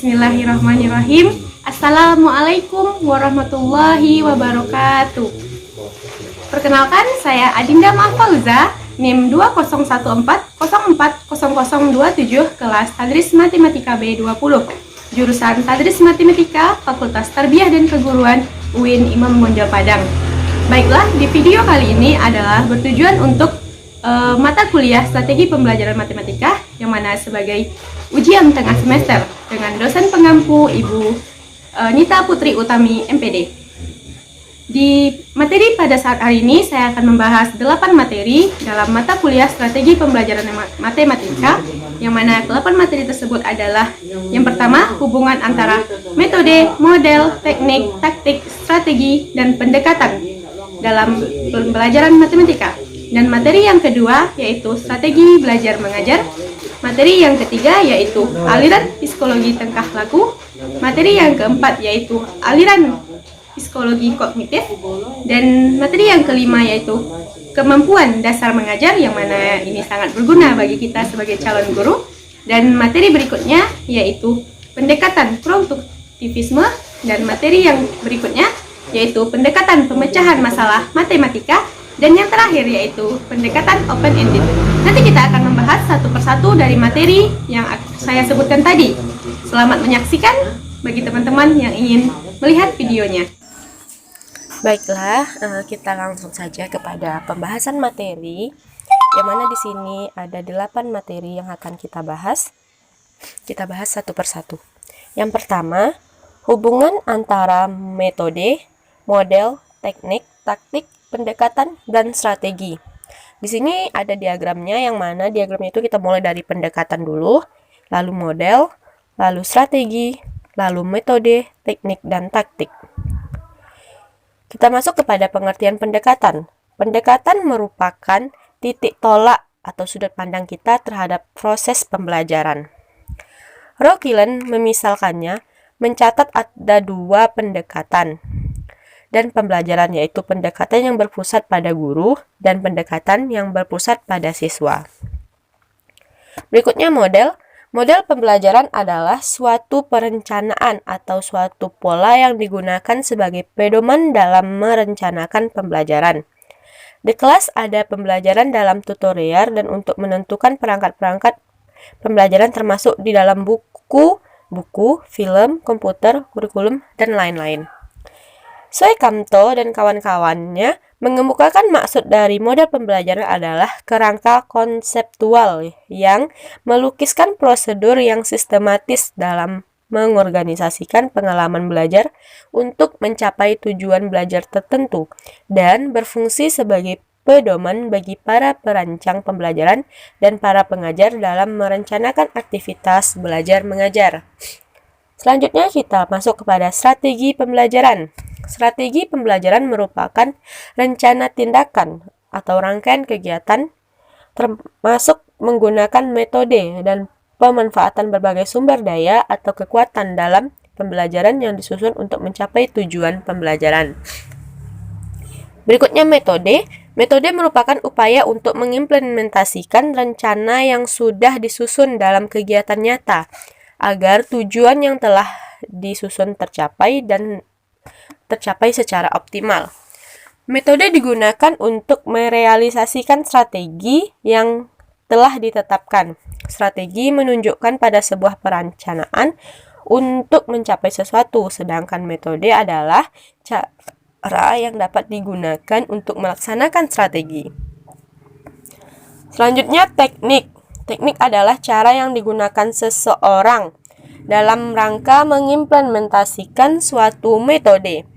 Bismillahirrahmanirrahim. Assalamualaikum warahmatullahi wabarakatuh. Perkenalkan, saya Adinda Mahfauza, NIM 2014040027, kelas Tadris Matematika B20, jurusan Tadris Matematika, Fakultas Tarbiyah dan Keguruan, UIN Imam Bonjol Padang. Baiklah, di video kali ini adalah bertujuan untuk mata kuliah strategi pembelajaran matematika, yang mana sebagai ujian tengah semester dengan dosen pengampu Ibu Nita Putri Utami, MPD. Di materi pada saat hari ini saya akan membahas 8 materi dalam mata kuliah strategi pembelajaran matematika, yang mana 8 materi tersebut adalah: yang pertama, hubungan antara metode, model, teknik, taktik, strategi, dan pendekatan dalam pembelajaran matematika. Dan materi yang kedua yaitu strategi belajar mengajar. Materi yang ketiga yaitu aliran psikologi tingkah laku. Materi yang keempat yaitu aliran psikologi kognitif. Dan materi yang kelima yaitu kemampuan dasar mengajar, yang mana ini sangat berguna bagi kita sebagai calon guru. Dan materi berikutnya yaitu pendekatan produktivisme. Dan materi yang berikutnya yaitu pendekatan pemecahan masalah matematika. Dan yang terakhir yaitu pendekatan open-ended. Nanti kita akan membahas satu persatu dari materi yang saya sebutkan tadi. Selamat menyaksikan bagi teman-teman yang ingin melihat videonya. Baiklah, kita langsung saja kepada pembahasan materi, yang mana di sini ada 8 materi yang akan kita bahas. Kita bahas satu persatu. Yang pertama, hubungan antara metode, model, teknik, taktik, pendekatan, dan strategi. Di sini ada diagramnya, yang mana diagramnya itu kita mulai dari pendekatan dulu, lalu model, lalu strategi, lalu metode, teknik, dan taktik. Kita masuk kepada pengertian pendekatan. Pendekatan merupakan titik tolak atau sudut pandang kita terhadap proses pembelajaran. Rowkillen memisalkannya, mencatat ada 2 pendekatan dan pembelajaran, yaitu pendekatan yang berpusat pada guru dan pendekatan yang berpusat pada siswa. Berikutnya model. Model pembelajaran adalah suatu perencanaan atau suatu pola yang digunakan sebagai pedoman dalam merencanakan pembelajaran. Di kelas ada pembelajaran dalam tutorial dan untuk menentukan perangkat-perangkat pembelajaran termasuk di dalam buku, film, komputer, kurikulum, dan lain-lain. Suekamto dan kawan-kawannya mengemukakan maksud dari model pembelajaran adalah kerangka konseptual yang melukiskan prosedur yang sistematis dalam mengorganisasikan pengalaman belajar untuk mencapai tujuan belajar tertentu dan berfungsi sebagai pedoman bagi para perancang pembelajaran dan para pengajar dalam merencanakan aktivitas belajar mengajar. Selanjutnya kita masuk kepada strategi pembelajaran. Strategi pembelajaran merupakan rencana tindakan atau rangkaian kegiatan termasuk menggunakan metode dan pemanfaatan berbagai sumber daya atau kekuatan dalam pembelajaran yang disusun untuk mencapai tujuan pembelajaran. Berikutnya metode. Metode merupakan upaya untuk mengimplementasikan rencana yang sudah disusun dalam kegiatan nyata agar tujuan yang telah disusun tercapai secara optimal. Metode digunakan untuk merealisasikan strategi yang telah ditetapkan. Strategi menunjukkan pada sebuah perencanaan untuk mencapai sesuatu, sedangkan metode adalah cara yang dapat digunakan untuk melaksanakan strategi. Selanjutnya teknik. Teknik adalah cara yang digunakan seseorang dalam rangka mengimplementasikan suatu metode.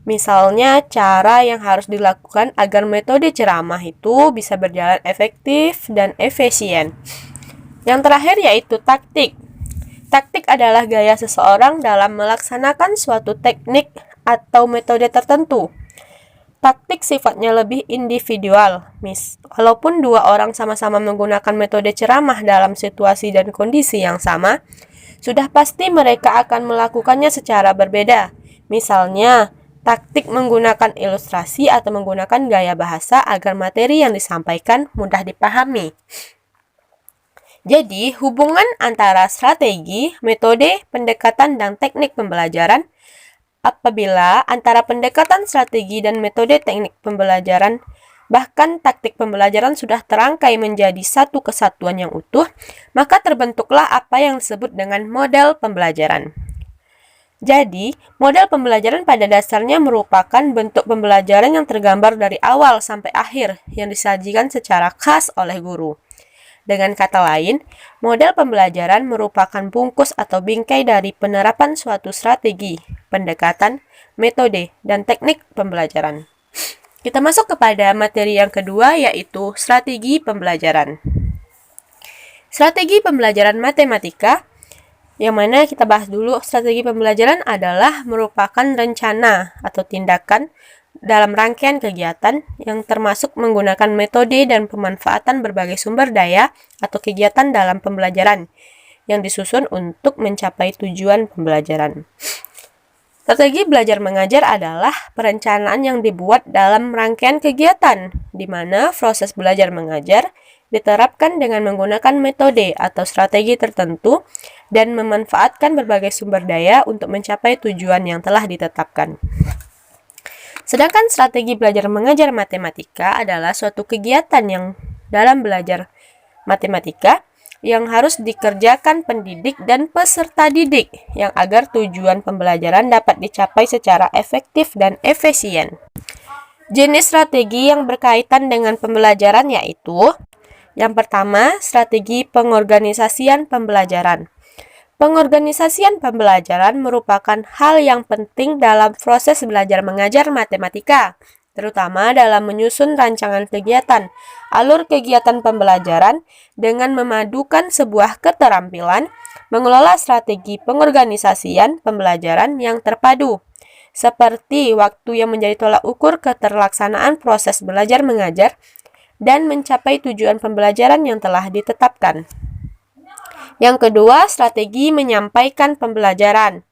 Misalnya, cara yang harus dilakukan agar metode ceramah itu bisa berjalan efektif dan efisien. Yang terakhir yaitu taktik. Taktik adalah gaya seseorang dalam melaksanakan suatu teknik atau metode tertentu. Taktik sifatnya lebih individual. Walaupun 2 orang sama-sama menggunakan metode ceramah dalam situasi dan kondisi yang sama, sudah pasti mereka akan melakukannya secara berbeda. Misalnya, taktik menggunakan ilustrasi atau menggunakan gaya bahasa agar materi yang disampaikan mudah dipahami. Jadi, hubungan antara strategi, metode, pendekatan, dan teknik pembelajaran apabila antara pendekatan strategi dan metode teknik pembelajaran bahkan taktik pembelajaran sudah terangkai menjadi satu kesatuan yang utuh, maka terbentuklah apa yang disebut dengan model pembelajaran. Jadi, model pembelajaran pada dasarnya merupakan bentuk pembelajaran yang tergambar dari awal sampai akhir yang disajikan secara khas oleh guru. Dengan kata lain, model pembelajaran merupakan bungkus atau bingkai dari penerapan suatu strategi, pendekatan, metode, dan teknik pembelajaran. Kita masuk kepada materi yang kedua, yaitu strategi pembelajaran. Strategi pembelajaran matematika, yang mana kita bahas dulu. Strategi pembelajaran adalah merupakan rencana atau tindakan dalam rangkaian kegiatan yang termasuk menggunakan metode dan pemanfaatan berbagai sumber daya atau kegiatan dalam pembelajaran yang disusun untuk mencapai tujuan pembelajaran. Strategi belajar mengajar adalah perencanaan yang dibuat dalam rangkaian kegiatan, di mana proses belajar mengajar diterapkan dengan menggunakan metode atau strategi tertentu dan memanfaatkan berbagai sumber daya untuk mencapai tujuan yang telah ditetapkan. Sedangkan strategi belajar mengajar matematika adalah suatu kegiatan yang dalam belajar matematika yang harus dikerjakan pendidik dan peserta didik yang agar tujuan pembelajaran dapat dicapai secara efektif dan efisien. Jenis strategi yang berkaitan dengan pembelajaran yaitu yang pertama, strategi pengorganisasian pembelajaran. Pengorganisasian pembelajaran merupakan hal yang penting dalam proses belajar mengajar matematika, terutama dalam menyusun rancangan kegiatan, alur kegiatan pembelajaran dengan memadukan sebuah keterampilan, mengelola strategi pengorganisasian pembelajaran yang terpadu, seperti waktu yang menjadi tolak ukur keterlaksanaan proses belajar mengajar dan mencapai tujuan pembelajaran yang telah ditetapkan. Yang kedua, strategi menyampaikan pembelajaran.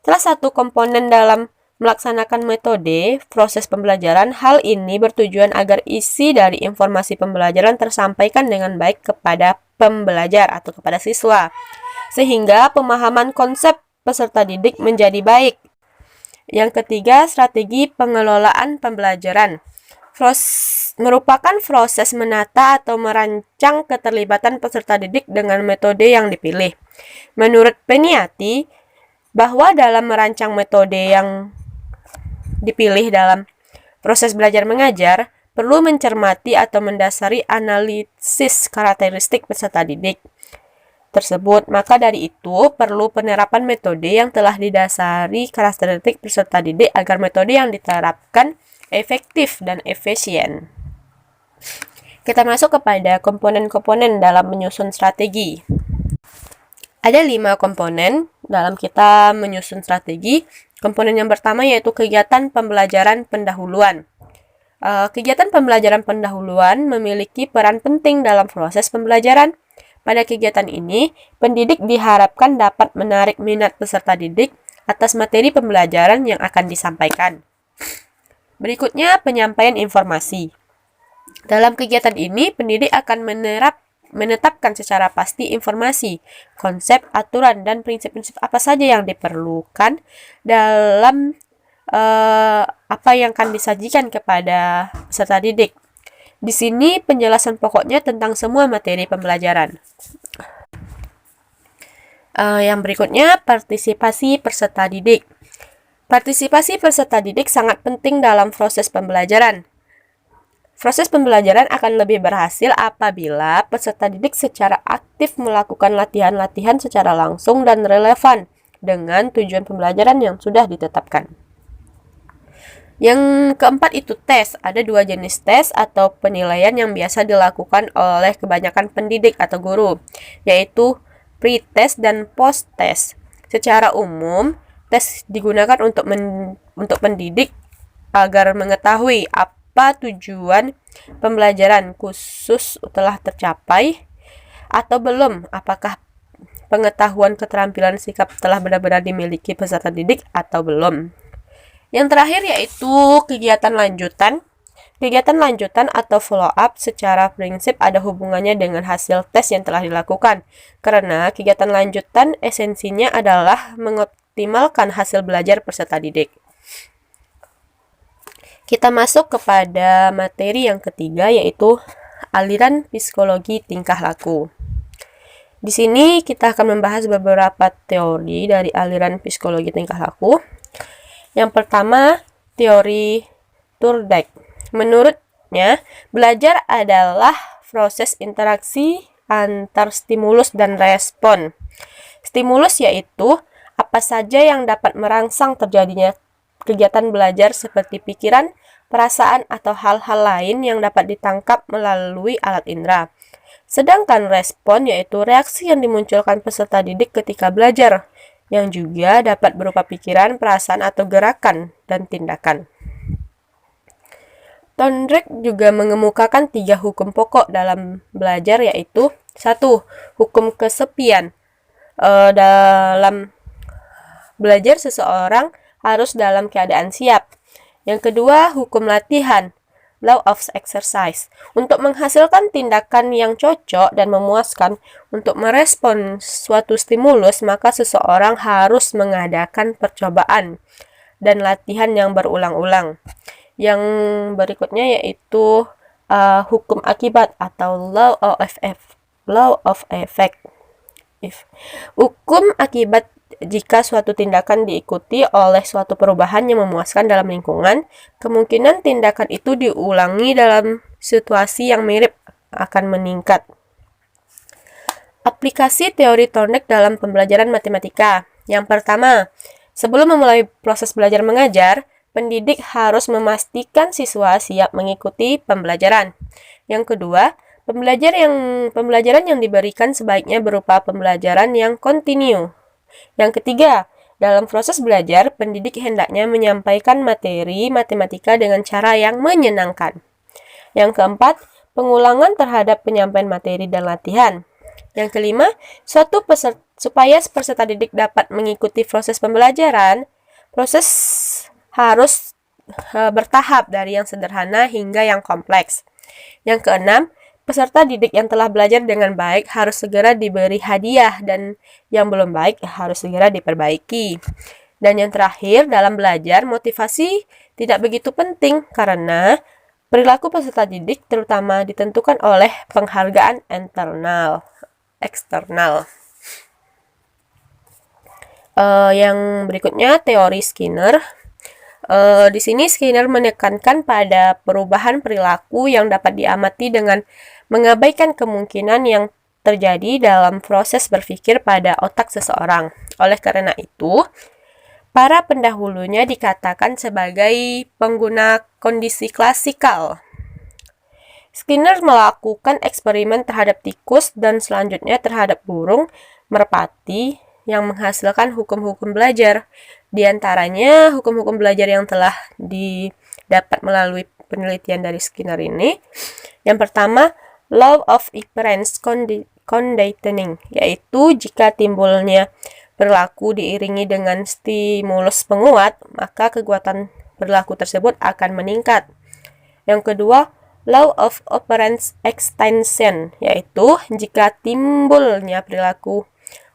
Salah satu komponen dalam melaksanakan metode proses pembelajaran, hal ini bertujuan agar isi dari informasi pembelajaran tersampaikan dengan baik kepada pembelajar atau kepada siswa, sehingga pemahaman konsep peserta didik menjadi baik. Yang ketiga, strategi pengelolaan pembelajaran. Merupakan proses menata atau merancang keterlibatan peserta didik dengan metode yang dipilih. Menurut Peniati, bahwa dalam merancang metode yang dipilih dalam proses belajar mengajar, perlu mencermati atau mendasari analisis karakteristik peserta didik tersebut. Maka dari itu, perlu penerapan metode yang telah didasari karakteristik peserta didik agar metode yang diterapkan efektif dan efisien. Kita masuk kepada komponen-komponen dalam menyusun strategi. Ada 5 komponen dalam kita menyusun strategi. Komponen yang pertama yaitu kegiatan pembelajaran pendahuluan. Kegiatan pembelajaran pendahuluan memiliki peran penting dalam proses pembelajaran. Pada kegiatan ini, pendidik diharapkan dapat menarik minat peserta didik atas materi pembelajaran yang akan disampaikan. Berikutnya, penyampaian informasi. Dalam kegiatan ini, pendidik akan menetapkan secara pasti informasi, konsep, aturan, dan prinsip-prinsip apa saja yang diperlukan dalam apa yang akan disajikan kepada peserta didik. Di sini penjelasan pokoknya tentang semua materi pembelajaran. Yang berikutnya, partisipasi peserta didik. Partisipasi peserta didik sangat penting dalam proses pembelajaran. Proses pembelajaran akan lebih berhasil apabila peserta didik secara aktif melakukan latihan-latihan secara langsung dan relevan dengan tujuan pembelajaran yang sudah ditetapkan. Yang keempat itu tes. Ada 2 jenis tes atau penilaian yang biasa dilakukan oleh kebanyakan pendidik atau guru, yaitu pre-test dan post-test. Secara umum, tes digunakan untuk pendidik agar mengetahui apa tujuan pembelajaran khusus telah tercapai atau belum, apakah pengetahuan keterampilan sikap telah benar-benar dimiliki peserta didik atau belum. Yang terakhir yaitu kegiatan lanjutan. Kegiatan lanjutan atau follow-up secara prinsip ada hubungannya dengan hasil tes yang telah dilakukan, karena kegiatan lanjutan esensinya adalah mengoptimalkan hasil belajar peserta didik. Kita masuk kepada materi yang ketiga, yaitu aliran psikologi tingkah laku. Di sini kita akan membahas beberapa teori dari aliran psikologi tingkah laku. Yang pertama, teori Turdeck. Menurutnya, belajar adalah proses interaksi antar stimulus dan respon. Stimulus yaitu apa saja yang dapat merangsang terjadinya kegiatan belajar seperti pikiran, perasaan, atau hal-hal lain yang dapat ditangkap melalui alat indera. Sedangkan respon yaitu reaksi yang dimunculkan peserta didik ketika belajar, yang juga dapat berupa pikiran, perasaan, atau gerakan dan tindakan. Thorndike juga mengemukakan 3 hukum pokok dalam belajar, yaitu 1. Hukum kesepian. Dalam belajar seseorang harus dalam keadaan siap. Yang kedua, hukum latihan. Law of exercise. Untuk menghasilkan tindakan yang cocok dan memuaskan untuk merespon suatu stimulus, maka seseorang harus mengadakan percobaan dan latihan yang berulang-ulang. Yang berikutnya yaitu hukum akibat atau law of effect. Hukum akibat: jika suatu tindakan diikuti oleh suatu perubahan yang memuaskan dalam lingkungan, kemungkinan tindakan itu diulangi dalam situasi yang mirip akan meningkat. Aplikasi teori Thorndike dalam pembelajaran matematika. Yang pertama, sebelum memulai proses belajar mengajar, pendidik harus memastikan siswa siap mengikuti pembelajaran. Yang kedua, pembelajaran yang diberikan sebaiknya berupa pembelajaran yang kontinu. Yang ketiga, dalam proses belajar, pendidik hendaknya menyampaikan materi matematika dengan cara yang menyenangkan. Yang keempat, pengulangan terhadap penyampaian materi dan latihan. Yang kelima, supaya peserta didik dapat mengikuti proses pembelajaran, proses harus bertahap dari yang sederhana hingga yang kompleks. Yang keenam, peserta didik yang telah belajar dengan baik harus segera diberi hadiah dan yang belum baik harus segera diperbaiki. Dan yang terakhir, dalam belajar, motivasi tidak begitu penting karena perilaku peserta didik terutama ditentukan oleh penghargaan eksternal. Yang berikutnya, teori Skinner. Di sini Skinner menekankan pada perubahan perilaku yang dapat diamati dengan mengabaikan kemungkinan yang terjadi dalam proses berpikir pada otak seseorang. Oleh karena itu, para pendahulunya dikatakan sebagai pengguna kondisi klasikal. Skinner melakukan eksperimen terhadap tikus dan selanjutnya terhadap burung merpati yang menghasilkan hukum-hukum belajar. Di antaranya, hukum-hukum belajar yang telah didapat melalui penelitian dari Skinner ini. Yang pertama, law of inference conditioning, yaitu jika timbulnya perilaku diiringi dengan stimulus penguat, maka kekuatan perilaku tersebut akan meningkat. Yang kedua, law of operant extension, yaitu jika timbulnya perilaku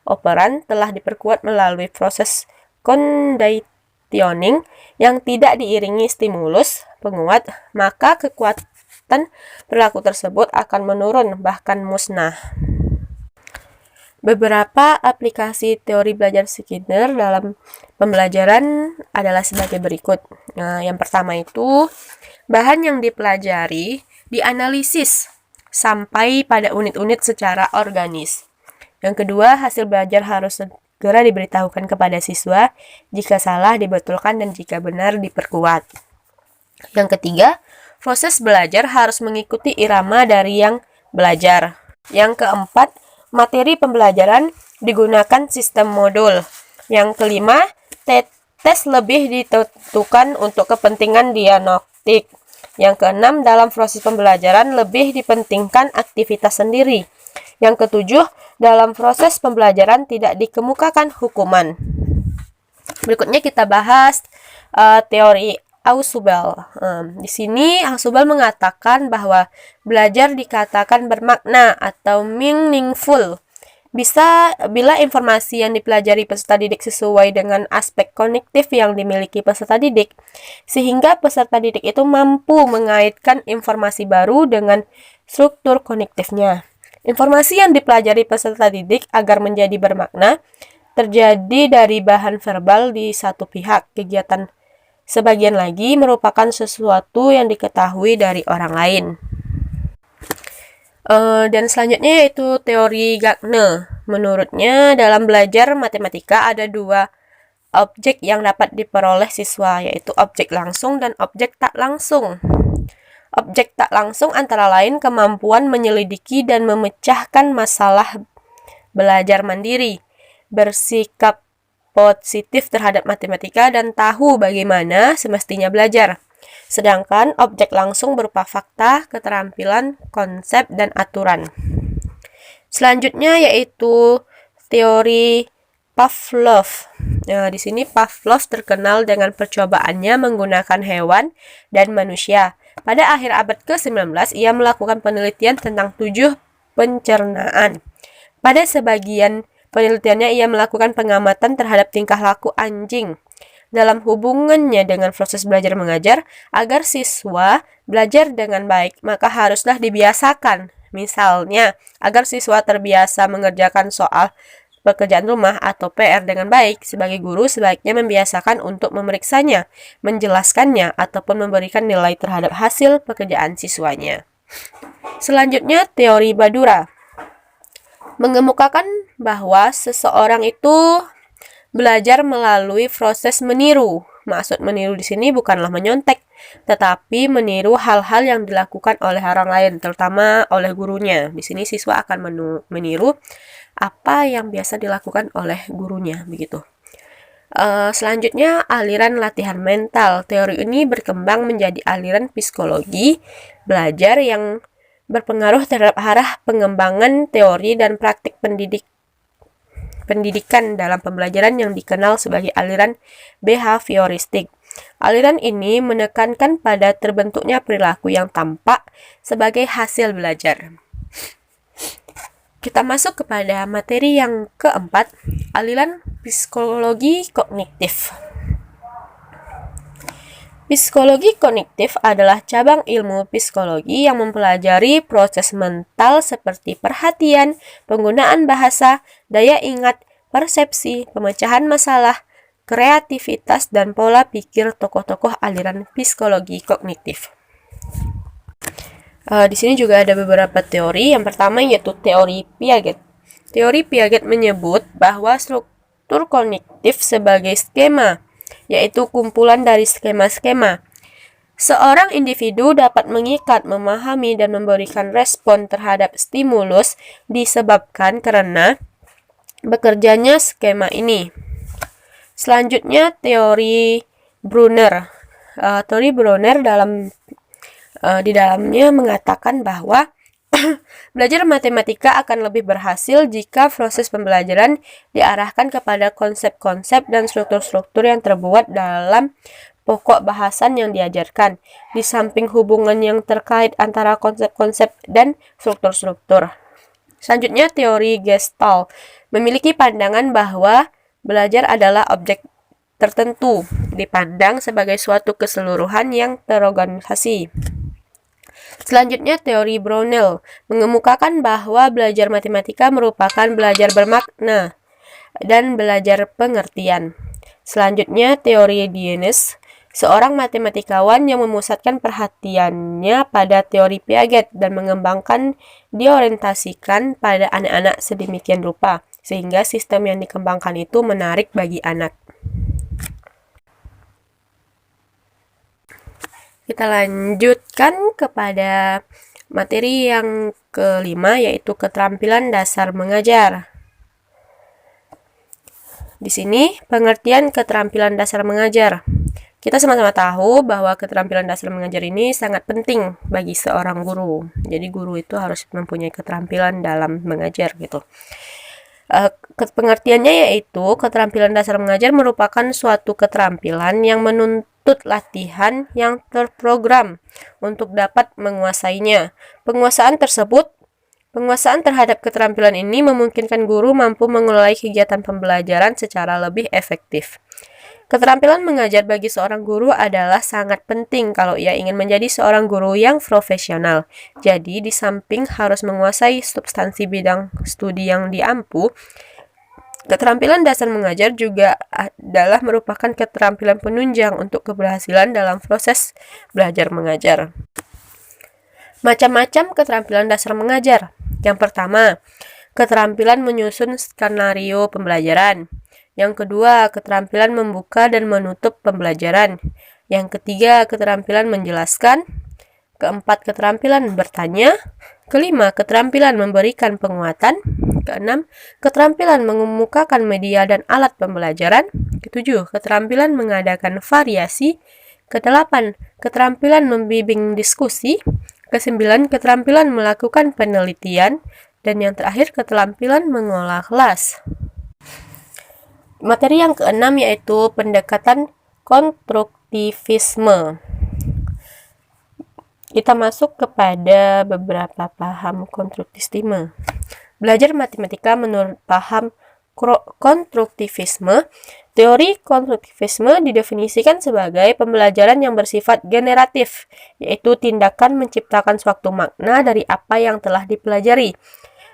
operan telah diperkuat melalui proses conditioning yang tidak diiringi stimulus penguat, maka kekuatan perilaku tersebut akan menurun, bahkan musnah. Beberapa aplikasi teori belajar Skinner dalam pembelajaran adalah sebagai berikut. Yang pertama itu, bahan yang dipelajari dianalisis sampai pada unit-unit secara organis. Yang kedua, hasil belajar harus segera diberitahukan kepada siswa, jika salah dibetulkan dan jika benar diperkuat. Yang ketiga, proses belajar harus mengikuti irama dari yang belajar. Yang keempat, materi pembelajaran digunakan sistem modul. Yang kelima, tes lebih ditentukan untuk kepentingan diagnostik. Yang keenam, dalam proses pembelajaran lebih dipentingkan aktivitas sendiri. Yang ketujuh, dalam proses pembelajaran tidak dikemukakan hukuman. Berikutnya kita bahas teori Ausubel. Di sini Ausubel mengatakan bahwa belajar dikatakan bermakna atau meaningful bisa bila informasi yang dipelajari peserta didik sesuai dengan aspek kognitif yang dimiliki peserta didik, sehingga peserta didik itu mampu mengaitkan informasi baru dengan struktur kognitifnya. Informasi yang dipelajari peserta didik agar menjadi bermakna terjadi dari bahan verbal di satu pihak. Kegiatan sebagian lagi merupakan sesuatu yang diketahui dari orang lain. Dan selanjutnya yaitu teori Gagne. Menurutnya dalam belajar matematika ada dua objek yang dapat diperoleh siswa, yaitu objek langsung dan objek tak langsung. Objek tak langsung antara lain kemampuan menyelidiki dan memecahkan masalah belajar mandiri, bersikap positif terhadap matematika dan tahu bagaimana semestinya belajar. Sedangkan objek langsung berupa fakta, keterampilan, konsep, dan aturan. Selanjutnya yaitu teori Pavlov. Nah, di sini Pavlov terkenal dengan percobaannya menggunakan hewan dan manusia. Pada akhir abad ke-19, ia melakukan penelitian tentang 7 pencernaan. Pada sebagian penelitiannya, ia melakukan pengamatan terhadap tingkah laku anjing. Dalam hubungannya dengan proses belajar mengajar, agar siswa belajar dengan baik, maka haruslah dibiasakan. Misalnya, agar siswa terbiasa mengerjakan soal pekerjaan rumah atau PR dengan baik, sebagai guru sebaiknya membiasakan untuk memeriksanya, menjelaskannya, ataupun memberikan nilai terhadap hasil pekerjaan siswanya. Selanjutnya, teori Badura mengemukakan bahwa seseorang itu belajar melalui proses meniru. Maksud meniru di sini bukanlah menyontek, tetapi meniru hal-hal yang dilakukan oleh orang lain, terutama oleh gurunya. Di sini siswa akan meniru apa yang biasa dilakukan oleh gurunya, begitu. Selanjutnya, aliran latihan mental. Teori ini berkembang menjadi aliran psikologi belajar yang berpengaruh terhadap arah pengembangan teori dan praktik pendidikan dalam pembelajaran yang dikenal sebagai aliran behavioristik. Aliran ini menekankan pada terbentuknya perilaku yang tampak sebagai hasil belajar. Kita masuk kepada materi yang keempat, aliran psikologi kognitif. Psikologi kognitif adalah cabang ilmu psikologi yang mempelajari proses mental seperti perhatian, penggunaan bahasa, daya ingat, persepsi, pemecahan masalah, kreativitas, dan pola pikir tokoh-tokoh aliran psikologi kognitif. Di sini juga ada beberapa teori. Yang pertama yaitu teori Piaget. Teori Piaget menyebut bahwa struktur kognitif sebagai skema, yaitu kumpulan dari skema-skema. Seorang individu dapat mengikat, memahami, dan memberikan respon terhadap stimulus disebabkan karena bekerjanya skema ini. Selanjutnya teori Brunner. Teori Brunner di dalamnya mengatakan bahwa belajar matematika akan lebih berhasil jika proses pembelajaran diarahkan kepada konsep-konsep dan struktur-struktur yang terbuat dalam pokok bahasan yang diajarkan, di samping hubungan yang terkait antara konsep-konsep dan struktur-struktur. Selanjutnya, teori Gestalt memiliki pandangan bahwa belajar adalah objek tertentu, dipandang sebagai suatu keseluruhan yang terorganisasi. Selanjutnya, teori Brownell mengemukakan bahwa belajar matematika merupakan belajar bermakna dan belajar pengertian. Selanjutnya, teori Dionys, seorang matematikawan yang memusatkan perhatiannya pada teori Piaget dan mengembangkan diorientasikan pada anak-anak sedemikian rupa, sehingga sistem yang dikembangkan itu menarik bagi anak. Kita lanjutkan kepada materi yang kelima, yaitu keterampilan dasar mengajar. Di sini, pengertian keterampilan dasar mengajar. Kita sama-sama tahu bahwa keterampilan dasar mengajar ini sangat penting bagi seorang guru. Jadi guru itu harus mempunyai keterampilan dalam mengajar gitu. Pengertiannya yaitu keterampilan dasar mengajar merupakan suatu keterampilan yang menuntut latihan yang terprogram untuk dapat menguasainya. Penguasaan terhadap keterampilan ini memungkinkan guru mampu mengelola kegiatan pembelajaran secara lebih efektif. Keterampilan mengajar bagi seorang guru adalah sangat penting kalau ia ingin menjadi seorang guru yang profesional. Jadi, di samping harus menguasai substansi bidang studi yang diampu, keterampilan dasar mengajar juga adalah merupakan keterampilan penunjang untuk keberhasilan dalam proses belajar mengajar. Macam-macam keterampilan dasar mengajar. Yang pertama, keterampilan menyusun skenario pembelajaran. Yang kedua, keterampilan membuka dan menutup pembelajaran. Yang ketiga, keterampilan menjelaskan. Keempat, keterampilan bertanya. Kelima, keterampilan memberikan penguatan. Keenam, keterampilan mengemukakan media dan alat pembelajaran. Ketujuh, keterampilan mengadakan variasi. Kedelapan, keterampilan membimbing diskusi. Kesembilan, keterampilan melakukan penelitian. Dan yang terakhir, keterampilan mengolah kelas. Materi yang keenam yaitu pendekatan konstruktivisme. Kita masuk kepada beberapa paham konstruktivisme. Belajar matematika menurut paham konstruktivisme. Teori konstruktivisme didefinisikan sebagai pembelajaran yang bersifat generatif, yaitu tindakan menciptakan suatu makna dari apa yang telah dipelajari.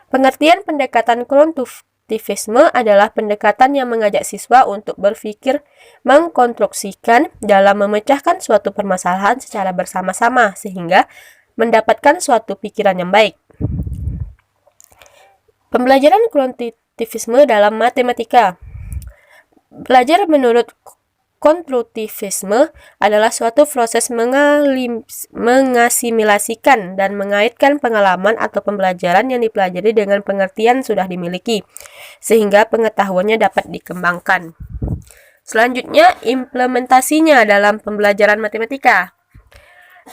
Pengertian pendekatan konstruktivisme adalah pendekatan yang mengajak siswa untuk berpikir mengkonstruksikan dalam memecahkan suatu permasalahan secara bersama-sama sehingga mendapatkan suatu pikiran yang baik. Pembelajaran konstruktivisme dalam matematika. Belajar menurut konstruktivisme adalah suatu proses mengasimilasikan dan mengaitkan pengalaman atau pembelajaran yang dipelajari dengan pengertian sudah dimiliki, sehingga pengetahuannya dapat dikembangkan. Selanjutnya, implementasinya dalam pembelajaran matematika.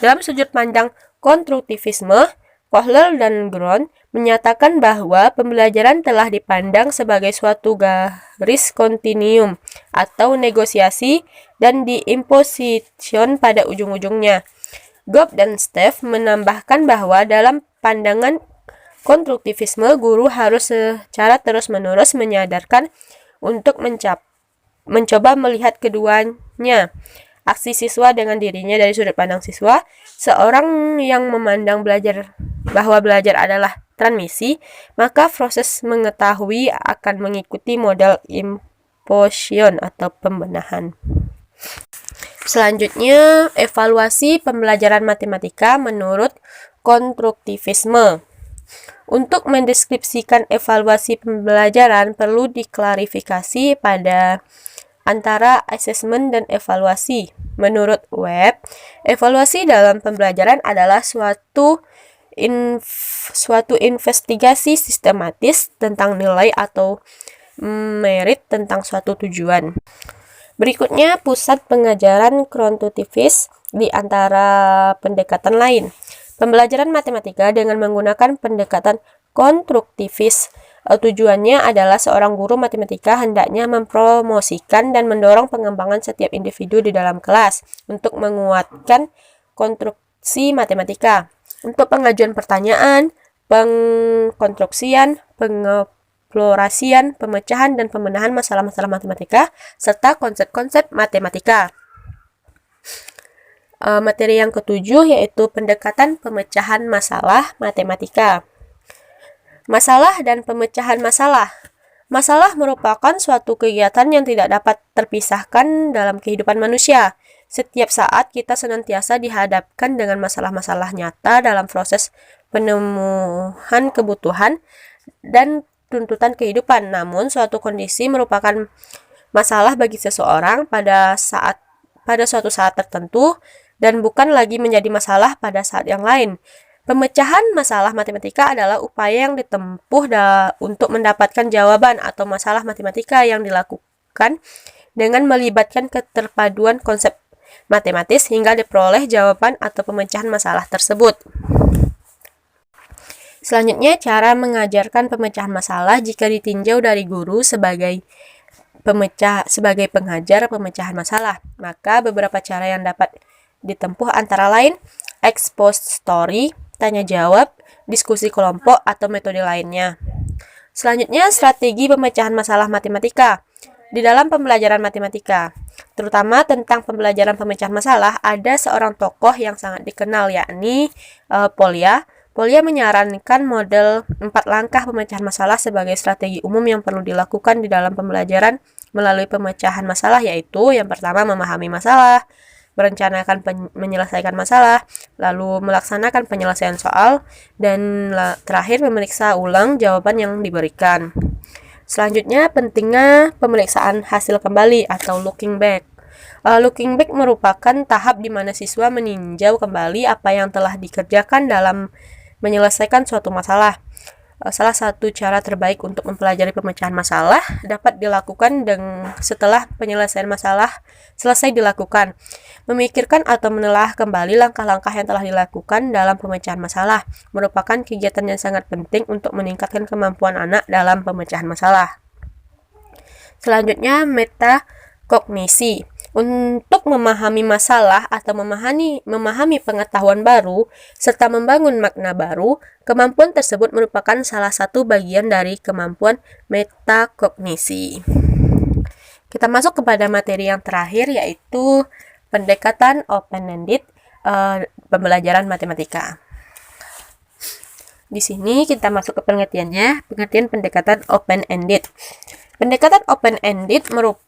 Dalam sudut pandang konstruktivisme, Kohler dan Grund menyatakan bahwa pembelajaran telah dipandang sebagai suatu garis kontinuum atau negosiasi dan diimposition pada ujung-ujungnya. Goff dan Steff menambahkan bahwa dalam pandangan konstruktivisme, guru harus secara terus-menerus menyadarkan untuk mencoba melihat keduanya. Aksi siswa dengan dirinya dari sudut pandang siswa, seorang yang memandang bahwa belajar adalah transmisi, maka proses mengetahui akan mengikuti model imposition atau pembenahan. Selanjutnya, evaluasi pembelajaran matematika menurut konstruktivisme. Untuk mendeskripsikan evaluasi pembelajaran perlu diklarifikasi pada antara asesmen dan evaluasi. Menurut Webb, evaluasi dalam pembelajaran adalah suatu investigasi sistematis tentang nilai atau merit tentang suatu tujuan. Berikutnya, pusat pengajaran konstruktivis di antara pendekatan lain. Pembelajaran matematika dengan menggunakan pendekatan konstruktivis. Tujuannya adalah seorang guru matematika hendaknya mempromosikan dan mendorong pengembangan setiap individu di dalam kelas untuk menguatkan konstruksi matematika. Untuk pengajuan pertanyaan, pengkonstruksian, pengeksplorasian, pemecahan, dan pembenahan masalah-masalah matematika, serta konsep-konsep matematika. Materi yang ketujuh yaitu pendekatan pemecahan masalah matematika. Masalah dan pemecahan masalah. Masalah merupakan suatu kegiatan yang tidak dapat terpisahkan dalam kehidupan manusia. Setiap saat kita senantiasa dihadapkan dengan masalah-masalah nyata dalam proses penemuan kebutuhan dan tuntutan kehidupan. Namun, suatu kondisi merupakan masalah bagi seseorang pada suatu saat tertentu dan bukan lagi menjadi masalah pada saat yang lain. Pemecahan masalah matematika adalah upaya yang ditempuh untuk mendapatkan jawaban atau masalah matematika yang dilakukan dengan melibatkan keterpaduan konsep matematis hingga diperoleh jawaban atau pemecahan masalah tersebut. Selanjutnya, cara mengajarkan pemecahan masalah jika ditinjau dari guru sebagai pengajar pemecahan masalah. Maka beberapa cara yang dapat ditempuh antara lain expose story, tanya jawab, diskusi kelompok, atau metode lainnya. Selanjutnya, strategi pemecahan masalah matematika. Di dalam pembelajaran matematika, terutama tentang pembelajaran pemecahan masalah, ada seorang tokoh yang sangat dikenal, yakni Polya. Polya menyarankan model 4 langkah pemecahan masalah sebagai strategi umum yang perlu dilakukan di dalam pembelajaran melalui pemecahan masalah, yaitu yang pertama memahami masalah, merencanakan menyelesaikan masalah, lalu melaksanakan penyelesaian soal, dan terakhir memeriksa ulang jawaban yang diberikan. Selanjutnya, pentingnya pemeriksaan hasil kembali atau looking back. Looking back merupakan tahap di mana siswa meninjau kembali apa yang telah dikerjakan dalam menyelesaikan suatu masalah. Salah satu cara terbaik untuk mempelajari pemecahan masalah dapat dilakukan setelah penyelesaian masalah selesai dilakukan. Memikirkan atau menelah kembali langkah-langkah yang telah dilakukan dalam pemecahan masalah merupakan kegiatan yang sangat penting untuk meningkatkan kemampuan anak dalam pemecahan masalah. Selanjutnya, metakognisi. Untuk memahami masalah atau memahami pengetahuan baru serta membangun makna baru, kemampuan tersebut merupakan salah satu bagian dari kemampuan metakognisi. Kita masuk kepada materi yang terakhir, yaitu pendekatan open-ended pembelajaran matematika. Di sini kita masuk ke pengertiannya, pengertian pendekatan open-ended. Pendekatan open-ended merupakan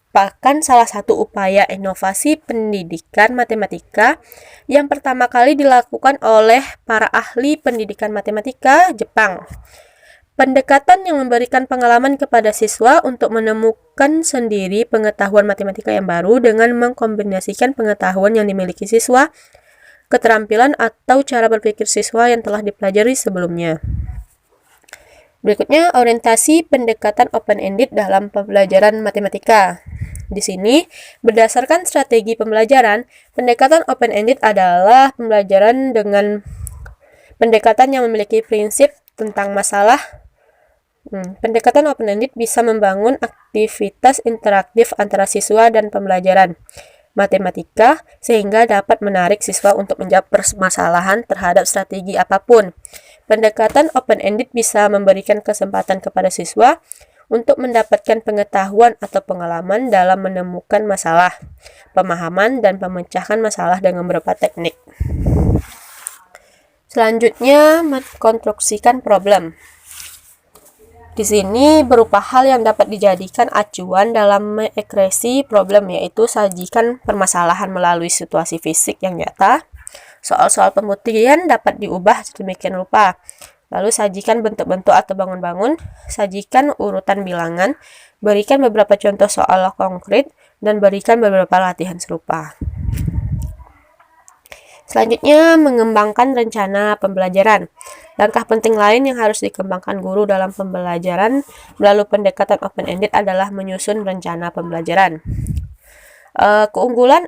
salah satu upaya inovasi pendidikan matematika yang pertama kali dilakukan oleh para ahli pendidikan matematika Jepang. Pendekatan yang memberikan pengalaman kepada siswa untuk menemukan sendiri pengetahuan matematika yang baru dengan mengkombinasikan pengetahuan yang dimiliki siswa, keterampilan atau cara berpikir siswa yang telah dipelajari sebelumnya. Berikutnya, orientasi pendekatan open-ended dalam pembelajaran matematika. Di sini, berdasarkan strategi pembelajaran, pendekatan open-ended adalah pembelajaran dengan pendekatan yang memiliki prinsip tentang masalah. Pendekatan open-ended bisa membangun aktivitas interaktif antara siswa dan pembelajaran matematika sehingga dapat menarik siswa untuk menjawab permasalahan terhadap strategi apapun. Pendekatan open-ended bisa memberikan kesempatan kepada siswa untuk mendapatkan pengetahuan atau pengalaman dalam menemukan masalah, pemahaman, dan pemecahan masalah dengan beberapa teknik. Selanjutnya, mengkonstruksikan problem. Di sini berupa hal yang dapat dijadikan acuan dalam mengekspresi problem, yaitu sajikan permasalahan melalui situasi fisik yang nyata. Soal-soal pembuktian dapat diubah sedemikian rupa. Lalu sajikan bentuk-bentuk atau bangun-bangun, sajikan urutan bilangan, berikan beberapa contoh soal konkret, dan berikan beberapa latihan serupa. Selanjutnya, mengembangkan rencana pembelajaran. Langkah penting lain yang harus dikembangkan guru dalam pembelajaran melalui pendekatan open-ended adalah menyusun rencana pembelajaran. Keunggulan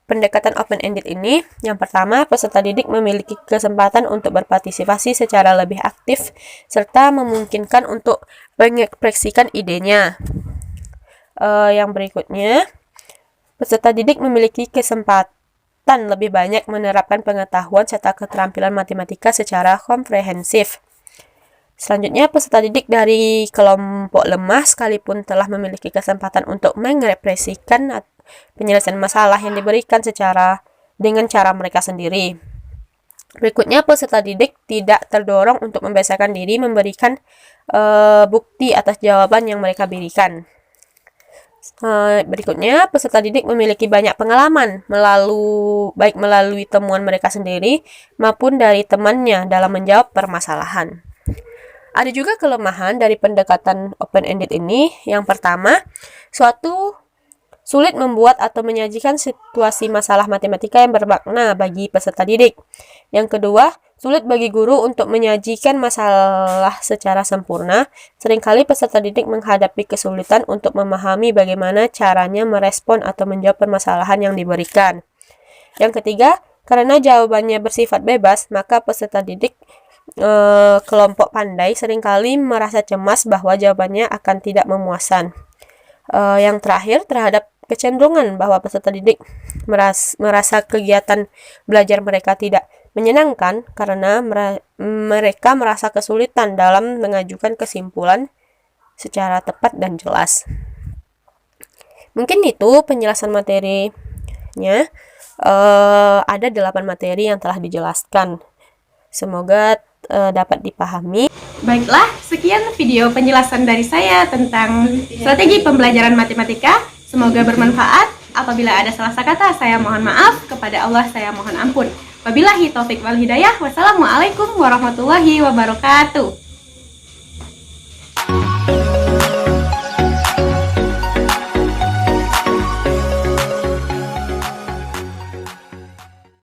pendekatan open-ended ini, yang pertama, peserta didik memiliki kesempatan untuk berpartisipasi secara lebih aktif serta memungkinkan untuk mengekspresikan idenya. Yang berikutnya, peserta didik memiliki kesempatan lebih banyak menerapkan pengetahuan serta keterampilan matematika secara komprehensif. Selanjutnya, peserta didik dari kelompok lemah sekalipun telah memiliki kesempatan untuk mengekspresikan penyelesaian masalah yang diberikan dengan cara mereka sendiri. Berikutnya, peserta didik tidak terdorong untuk membiasakan diri memberikan bukti atas jawaban yang mereka berikan. Berikutnya, peserta didik memiliki banyak pengalaman baik melalui temuan mereka sendiri maupun dari temannya dalam menjawab permasalahan. Ada juga kelemahan dari pendekatan open-ended ini. Yang pertama, sulit membuat atau menyajikan situasi masalah matematika yang bermakna bagi peserta didik. Yang kedua, sulit bagi guru untuk menyajikan masalah secara sempurna. Seringkali peserta didik menghadapi kesulitan untuk memahami bagaimana caranya merespon atau menjawab permasalahan yang diberikan. Yang ketiga, karena jawabannya bersifat bebas, maka peserta didik kelompok pandai seringkali merasa cemas bahwa jawabannya akan tidak memuaskan. Yang terakhir, terhadap kecenderungan bahwa peserta didik merasa kegiatan belajar mereka tidak menyenangkan karena mereka merasa kesulitan dalam mengajukan kesimpulan secara tepat dan jelas. Mungkin itu penjelasan materinya. Ada 8 materi yang telah dijelaskan. Semoga dapat dipahami. Baiklah, sekian video penjelasan dari saya tentang strategi pembelajaran matematika. Semoga bermanfaat. Apabila ada salah kata, saya mohon maaf. Kepada Allah saya mohon ampun. Wabillahi taufik wal hidayah. Wassalamualaikum warahmatullahi wabarakatuh.